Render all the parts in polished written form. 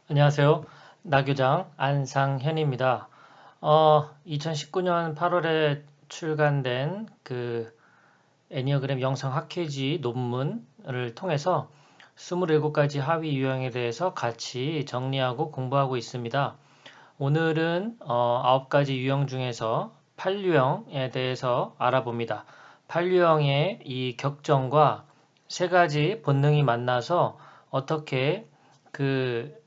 안녕하세요. 나교장 안상현입니다. 2019년 8월에 출간된 그 애니어그램 영상 학회지 논문을 통해서 27가지 하위 유형에 대해서 같이 정리하고 공부하고 있습니다. 오늘은 9가지 유형 중에서 8유형에 대해서 알아봅니다. 8유형의 이 격정과 3가지 본능이 만나서 어떻게 그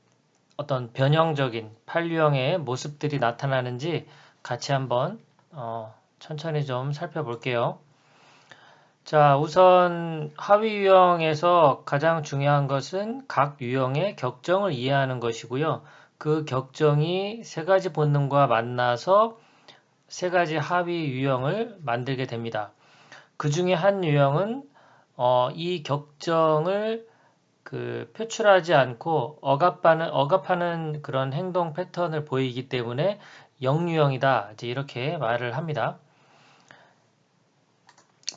어떤 변형적인 8유형의 모습들이 나타나는지 같이 한번 천천히 좀 살펴볼게요. 자, 우선 하위 유형에서 가장 중요한 것은 각 유형의 격정을 이해하는 것이고요. 그 격정이 3가지 본능과 만나서 3가지 하위 유형을 만들게 됩니다. 그 중에 한 유형은 이 격정을 표출하지 않고 억압하는 그런 행동 패턴을 보이기 때문에 역유형이다. 이제 이렇게 말을 합니다.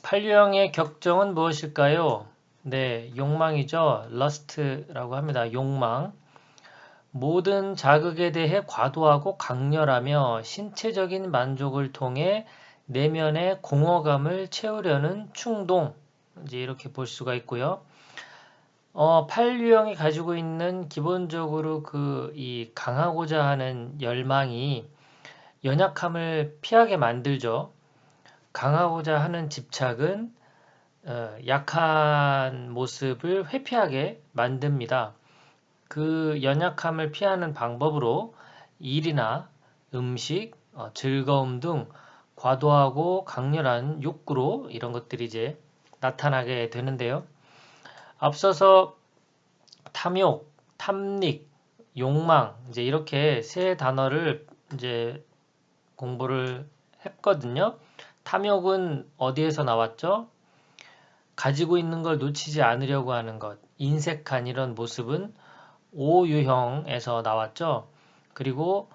8유형의 격정은 무엇일까요? 네, 욕망이죠. lust라고 합니다. 욕망. 모든 자극에 대해 과도하고 강렬하며 신체적인 만족을 통해 내면의 공허감을 채우려는 충동. 이제 이렇게 볼 수가 있고요. 8유형이 가지고 있는 기본적으로 이 강하고자 하는 열망이 연약함을 피하게 만들죠. 강하고자 하는 집착은 약한 모습을 회피하게 만듭니다. 그 연약함을 피하는 방법으로 일이나 음식, 즐거움 등 과도하고 강렬한 욕구로 이런 것들이 이제 나타나게 되는데요. 앞서서 탐욕, 탐닉, 욕망 이제 이렇게 세 단어를 이제 공부를 했거든요. 탐욕은 어디에서 나왔죠? 가지고 있는 걸 놓치지 않으려고 하는 것, 인색한 이런 모습은 오유형에서 나왔죠. 그리고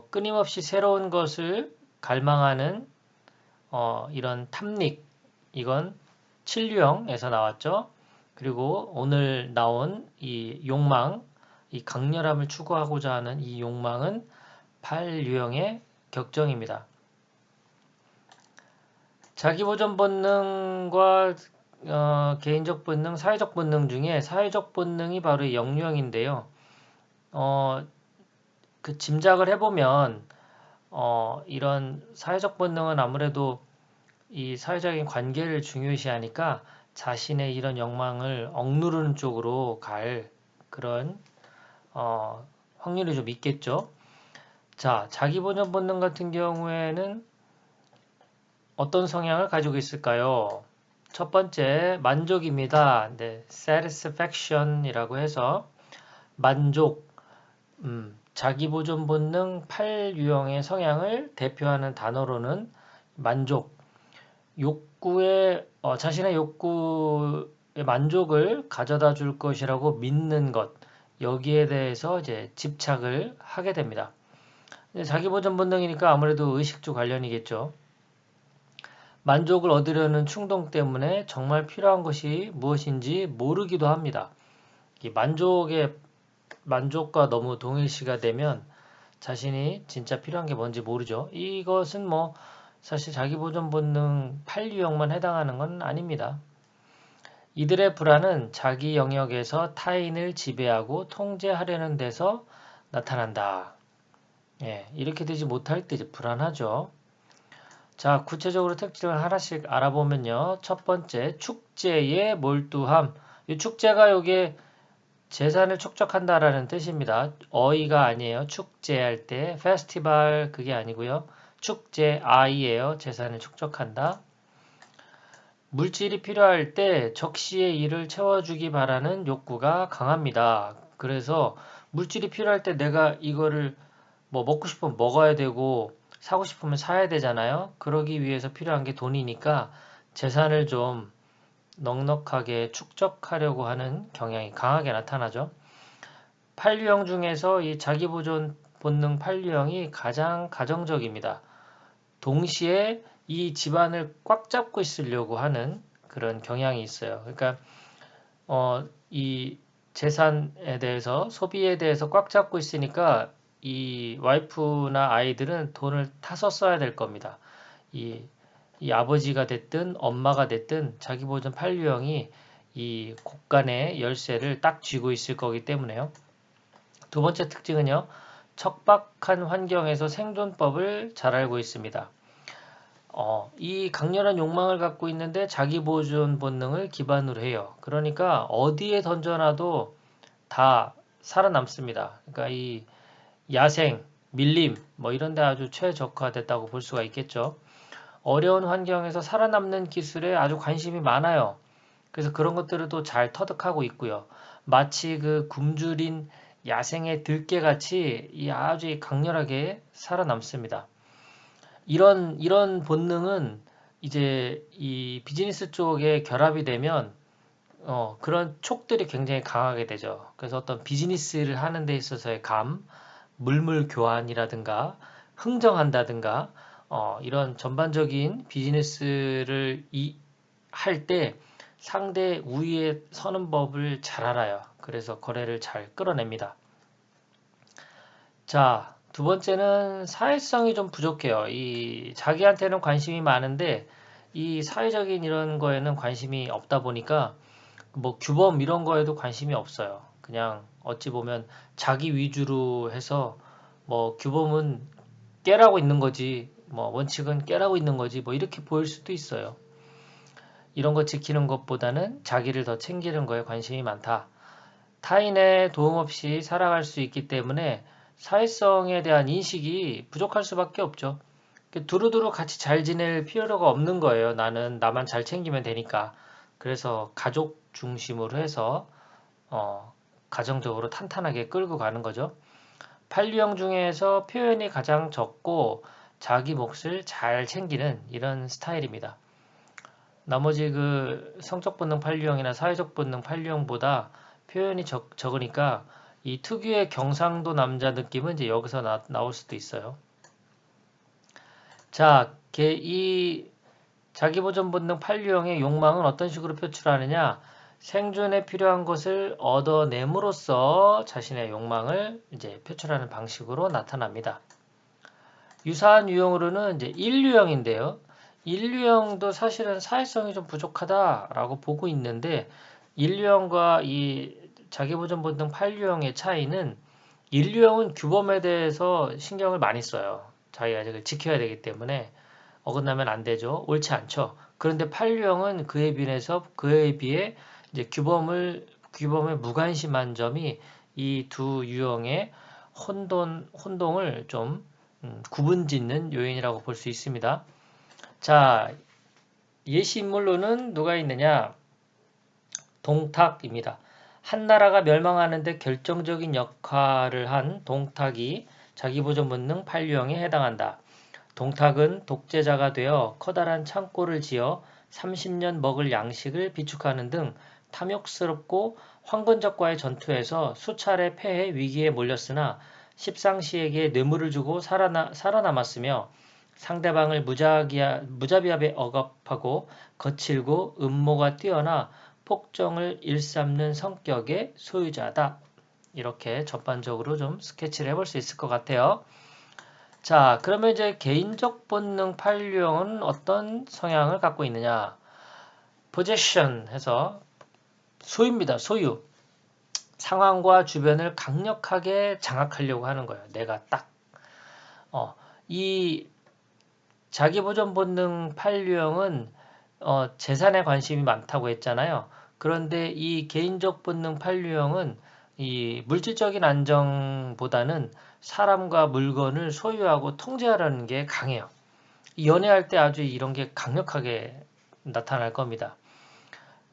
끊임없이 새로운 것을 갈망하는 이런 탐닉, 이건 7유형에서 나왔죠. 그리고 오늘 나온 이 욕망, 이 강렬함을 추구하고자 하는 이 욕망은 8유형의 격정입니다. 자기보전 본능과 개인적 본능, 사회적 본능 중에 사회적 본능이 바로 이 역유형인데요. 그 짐작을 해보면 이런 사회적 본능은 아무래도 이 사회적인 관계를 중요시하니까 자신의 이런 욕망을 억누르는 쪽으로 갈 그런 확률이 좀 있겠죠. 자, 자기보전 본능 같은 경우에는 어떤 성향을 가지고 있을까요? 첫 번째, 만족입니다. 네, satisfaction이라고 해서 만족, 자기보존 본능 8유형의 성향을 대표하는 단어로는 만족, 자신의 욕구의 만족을 가져다 줄 것이라고 믿는 것, 여기에 대해서 이제 집착을 하게 됩니다. 자기보전 본능이니까 아무래도 의식주 관련이겠죠. 만족을 얻으려는 충동 때문에 정말 필요한 것이 무엇인지 모르기도 합니다. 이 만족과 너무 동일시가 되면 자신이 진짜 필요한 게 뭔지 모르죠. 이것은 뭐 사실 자기보존 본능 8유형만 해당하는 건 아닙니다. 이들의 불안은 자기 영역에서 타인을 지배하고 통제하려는 데서 나타난다. 예, 이렇게 되지 못할 때 이제 불안하죠. 자, 구체적으로 특징을 하나씩 알아보면요. 첫 번째, 축제에 몰두함. 이 축제가 요게 재산을 축적한다라는 뜻입니다. 어이가 아니에요. 축제할 때 페스티벌 그게 아니고요. 축제 I예요. 재산을 축적한다. 물질이 필요할 때 적시의 일을 채워주기 바라는 욕구가 강합니다. 그래서 물질이 필요할 때 내가 이거를 뭐 먹고 싶으면 먹어야 되고 사고 싶으면 사야 되잖아요. 그러기 위해서 필요한 게 돈이니까 재산을 좀 넉넉하게 축적하려고 하는 경향이 강하게 나타나죠. 8유형 중에서 이 자기보존 본능 8유형이 가장 가정적입니다. 동시에 이 집안을 꽉 잡고 있으려고 하는 그런 경향이 있어요. 그러니까 이 재산에 대해서, 소비에 대해서 꽉 잡고 있으니까 이 와이프나 아이들은 돈을 타서 써야 될 겁니다. 이, 이 아버지가 됐든 엄마가 됐든 자기 보존 판류형이 이 곳간의 열쇠를 딱 쥐고 있을 거기 때문에요. 두 번째 특징은요. 척박한 환경에서 생존법을 잘 알고 있습니다. 이 강렬한 욕망을 갖고 있는데 자기 보존 본능을 기반으로 해요. 그러니까 어디에 던져놔도 다 살아남습니다. 그러니까 이 야생, 밀림 뭐 이런 데 아주 최적화됐다고 볼 수가 있겠죠. 어려운 환경에서 살아남는 기술에 아주 관심이 많아요. 그래서 그런 것들을 또 잘 터득하고 있고요. 마치 그 굶주린 야생의 들깨같이 이 아주 강렬하게 살아남습니다. 이런 본능은 이제 이 비즈니스 쪽에 결합이 되면 그런 촉들이 굉장히 강하게 되죠. 그래서 어떤 비즈니스를 하는 데 있어서의 물물 교환이라든가 흥정한다든가 이런 전반적인 비즈니스를 할 때 상대 우위에 서는 법을 잘 알아요. 그래서 거래를 잘 끌어냅니다. 자, 두 번째는 사회성이 좀 부족해요. 이 자기한테는 관심이 많은데 이 사회적인 이런 거에는 관심이 없다 보니까 뭐 규범 이런 거에도 관심이 없어요. 그냥 어찌 보면 자기 위주로 해서 뭐 규범은 깨라고 있는 거지, 뭐 원칙은 깨라고 있는 거지, 뭐 이렇게 보일 수도 있어요. 이런 거 지키는 것보다는 자기를 더 챙기는 거에 관심이 많다. 타인의 도움 없이 살아갈 수 있기 때문에 사회성에 대한 인식이 부족할 수밖에 없죠. 두루두루 같이 잘 지낼 필요가 없는 거예요. 나는 나만 잘 챙기면 되니까. 그래서 가족 중심으로 해서 가정적으로 탄탄하게 끌고 가는 거죠. 판류형 중에서 표현이 가장 적고 자기 몫을 잘 챙기는 이런 스타일입니다. 나머지 그 성적 본능 판류형이나 사회적 본능 판류형보다 표현이 적으니까 이 특유의 경상도 남자 느낌은 이제 여기서 나올 수도 있어요. 자, 이 자기보존 본능 판류형의 욕망은 어떤 식으로 표출하느냐? 생존에 필요한 것을 얻어냄으로써 자신의 욕망을 이제 표출하는 방식으로 나타납니다. 유사한 유형으로는 이제 인류형인데요. 인류형도 사실은 사회성이 좀 부족하다라고 보고 있는데 인류형과 이 자기보존 본능 판류형의 차이는 인류형은 규범에 대해서 신경을 많이 써요. 자기가 이걸 지켜야 되기 때문에 어긋나면 안 되죠. 옳지 않죠. 그런데 판류형은 그에 비해 이제 규범에 무관심한 점이 이 두 유형의 혼동을 좀 구분짓는 요인이라고 볼 수 있습니다. 자, 예시 인물로는 누가 있느냐? 동탁입니다. 한 나라가 멸망하는데 결정적인 역할을 한 동탁이 자기보존 본능 판류형에 해당한다. 동탁은 독재자가 되어 커다란 창고를 지어 30년 먹을 양식을 비축하는 등 탐욕스럽고 황건적과의 전투에서 수차례 패해 위기에 몰렸으나 십상시에게 뇌물을 주고 살아남았으며 상대방을 무자비하게 억압하고 거칠고 음모가 뛰어나 폭정을 일삼는 성격의 소유자다. 이렇게 전반적으로 좀 스케치를 해볼 수 있을 것 같아요. 자, 그러면 이제 개인적 본능 판류형은 어떤 성향을 갖고 있느냐? possession 해서 소유입니다. 소유. 상황과 주변을 강력하게 장악하려고 하는 거예요. 내가 딱. 이 자기보존 본능 판류형은 재산에 관심이 많다고 했잖아요. 그런데 이 개인적 본능 판류형은 이 물질적인 안정보다는 사람과 물건을 소유하고 통제하려는 게 강해요. 연애할 때 아주 이런 게 강력하게 나타날 겁니다.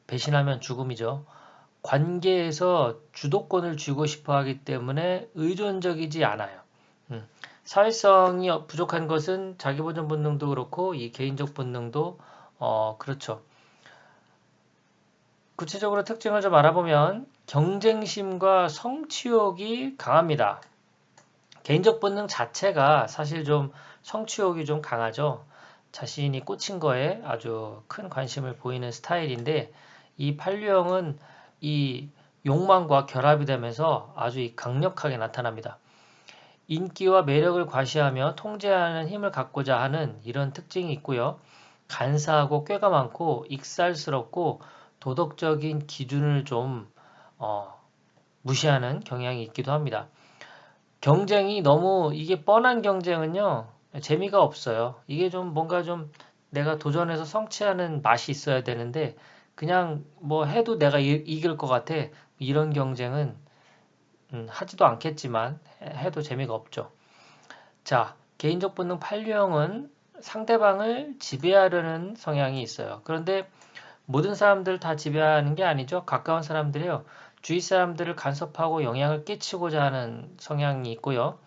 배신하면 죽음이죠. 관계에서 주도권을 쥐고 싶어 하기 때문에 의존적이지 않아요. 사회성이 부족한 것은 자기보존 본능도 그렇고 이 개인적 본능도 그렇죠. 구체적으로 특징을 좀 알아보면 경쟁심과 성취욕이 강합니다. 개인적 본능 자체가 사실 좀 성취욕이 좀 강하죠. 자신이 꽂힌 거에 아주 큰 관심을 보이는 스타일인데 이 판류형은 이 욕망과 결합이 되면서 아주 강력하게 나타납니다. 인기와 매력을 과시하며 통제하는 힘을 갖고자 하는 이런 특징이 있고요. 간사하고 꾀가 많고 익살스럽고 도덕적인 기준을 좀 무시하는 경향이 있기도 합니다. 경쟁이 너무 이게 뻔한 경쟁은요. 재미가 없어요. 이게 좀 뭔가 좀 내가 도전해서 성취하는 맛이 있어야 되는데 그냥 뭐 해도 내가 이길 것 같아. 이런 경쟁은 하지도 않겠지만 해도 재미가 없죠. 자, 개인적 본능 8유형은 상대방을 지배하려는 성향이 있어요. 그런데 모든 사람들 다 지배하는 게 아니죠. 가까운 사람들이요. 주위 사람들을 간섭하고 영향을 끼치고자 하는 성향이 있고요.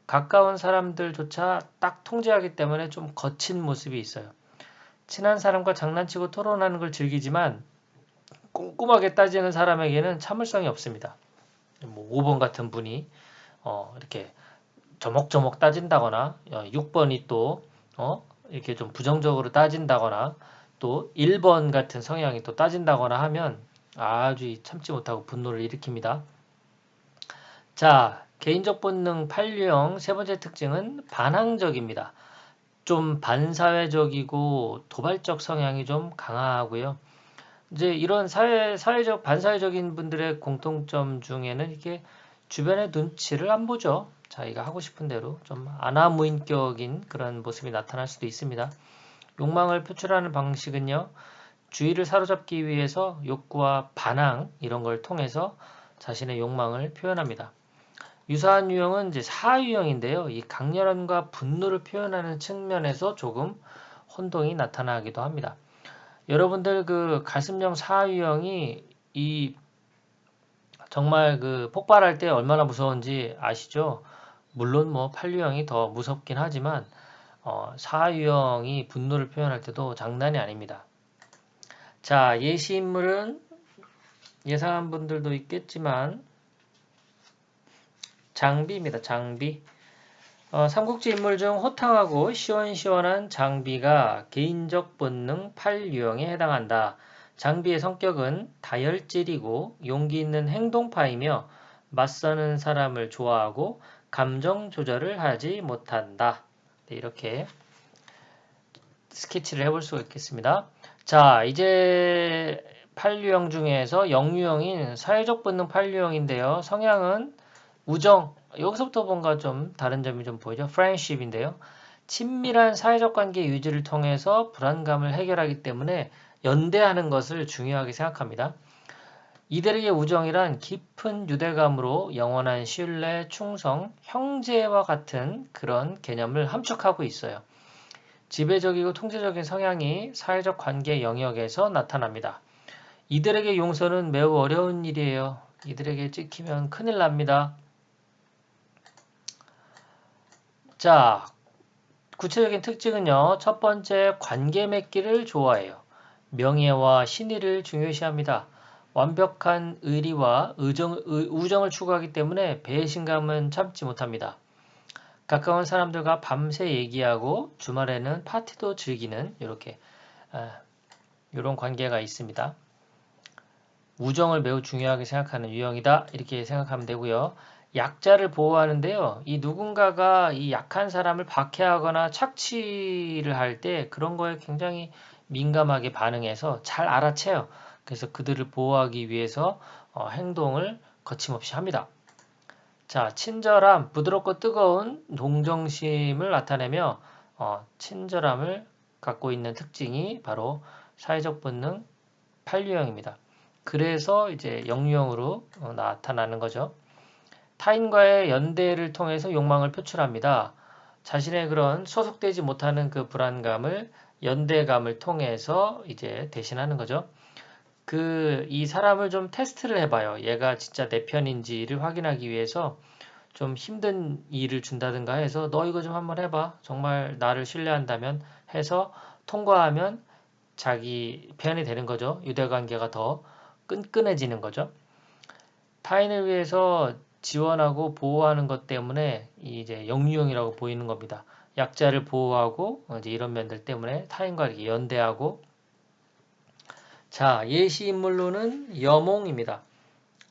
가까운 사람들조차 딱 통제하기 때문에 좀 거친 모습이 있어요. 친한 사람과 장난치고 토론하는 걸 즐기지만 꼼꼼하게 따지는 사람에게는 참을성이 없습니다. 뭐 5번 같은 분이 이렇게 조목조목 따진다거나 6번이 또 이렇게 좀 부정적으로 따진다거나 또 1번 같은 성향이 또 따진다거나 하면 아주 참지 못하고 분노를 일으킵니다. 자, 개인적 본능 8유형 세 번째 특징은 반항적입니다. 좀 반사회적이고 도발적 성향이 좀 강하고요. 이제 이런 사회적, 반사회적인 분들의 공통점 중에는 이게 주변의 눈치를 안 보죠. 자기가 하고 싶은 대로 좀 아나무인격인 그런 모습이 나타날 수도 있습니다. 욕망을 표출하는 방식은요. 주의를 사로잡기 위해서 욕구와 반항 이런 걸 통해서 자신의 욕망을 표현합니다. 유사한 유형은 이제 사유형인데요. 이 강렬함과 분노를 표현하는 측면에서 조금 혼동이 나타나기도 합니다. 여러분들 그 가슴형 사유형이 이 정말 그 폭발할 때 얼마나 무서운지 아시죠? 물론 뭐 8유형이 더 무섭긴 하지만 4유형이 분노를 표현할 때도 장난이 아닙니다. 자, 예시 인물은 예상한 분들도 있겠지만 장비입니다. 장비. 삼국지 인물 중 호탕하고 시원시원한 장비가 개인적 본능 8유형에 해당한다. 장비의 성격은 다혈질이고 용기 있는 행동파이며 맞서는 사람을 좋아하고 감정 조절을 하지 못한다. 네, 이렇게 스케치를 해볼 수가 있겠습니다. 자, 이제 8유형 중에서 0유형인 사회적 본능 8유형인데요. 성향은 우정, 여기서부터 뭔가 좀 다른 점이 좀 보이죠. friendship인데요. 친밀한 사회적 관계 유지를 통해서 불안감을 해결하기 때문에 연대하는 것을 중요하게 생각합니다. 이들에게 우정이란 깊은 유대감으로 영원한 신뢰, 충성, 형제와 같은 그런 개념을 함축하고 있어요. 지배적이고 통제적인 성향이 사회적 관계 영역에서 나타납니다. 이들에게 용서는 매우 어려운 일이에요. 이들에게 찍히면 큰일 납니다. 자, 구체적인 특징은요. 첫 번째, 관계 맺기를 좋아해요. 명예와 신의를 중요시합니다. 완벽한 의리와 우정을 추구하기 때문에 배신감은 참지 못합니다. 가까운 사람들과 밤새 얘기하고 주말에는 파티도 즐기는 이런 관계가 있습니다. 우정을 매우 중요하게 생각하는 유형이다. 이렇게 생각하면 되고요. 약자를 보호하는데요. 이 누군가가 이 약한 사람을 박해하거나 착취를 할 때 그런 거에 굉장히 민감하게 반응해서 잘 알아채요. 그래서 그들을 보호하기 위해서 행동을 거침없이 합니다. 자, 친절함, 부드럽고 뜨거운 동정심을 나타내며 친절함을 갖고 있는 특징이 바로 사회적 본능 8유형입니다. 그래서 이제 0유형으로 나타나는 거죠. 타인과의 연대를 통해서 욕망을 표출합니다. 자신의 그런 소속되지 못하는 그 불안감을 연대감을 통해서 이제 대신하는 거죠. 이 사람을 좀 테스트를 해봐요. 얘가 진짜 내 편인지를 확인하기 위해서 좀 힘든 일을 준다든가 해서 너 이거 좀 한번 해봐. 정말 나를 신뢰한다면 해서 통과하면 자기 편이 되는 거죠. 유대관계가 더 끈끈해지는 거죠. 타인을 위해서 지원하고 보호하는 것 때문에 이제 영유형이라고 보이는 겁니다. 약자를 보호하고 이제 이런 면들 때문에 타인과 이렇게 연대하고 자, 예시 인물로는 여몽입니다.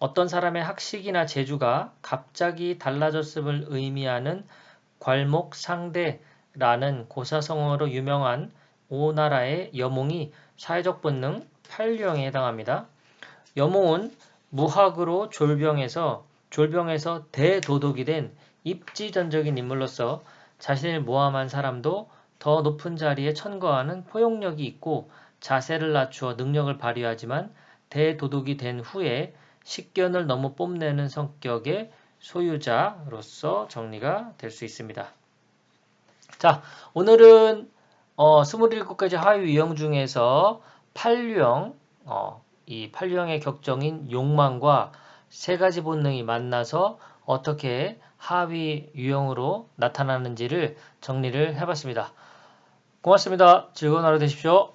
어떤 사람의 학식이나 재주가 갑자기 달라졌음을 의미하는 괄목상대라는 고사성어로 유명한 오나라의 여몽이 사회적 본능 8유형에 해당합니다. 여몽은 무학으로 졸병에서 대도독이 된 입지전적인 인물로서 자신을 모함한 사람도 더 높은 자리에 천거하는 포용력이 있고 자세를 낮추어 능력을 발휘하지만 대도독이 된 후에 식견을 너무 뽐내는 성격의 소유자로서 정리가 될 수 있습니다. 자, 오늘은 27가지 하위 유형 중에서 8유형, 이 8유형의 격정인 욕망과 세 가지 본능이 만나서 어떻게 하위 유형으로 나타나는지를 정리를 해봤습니다. 고맙습니다. 즐거운 하루 되십시오.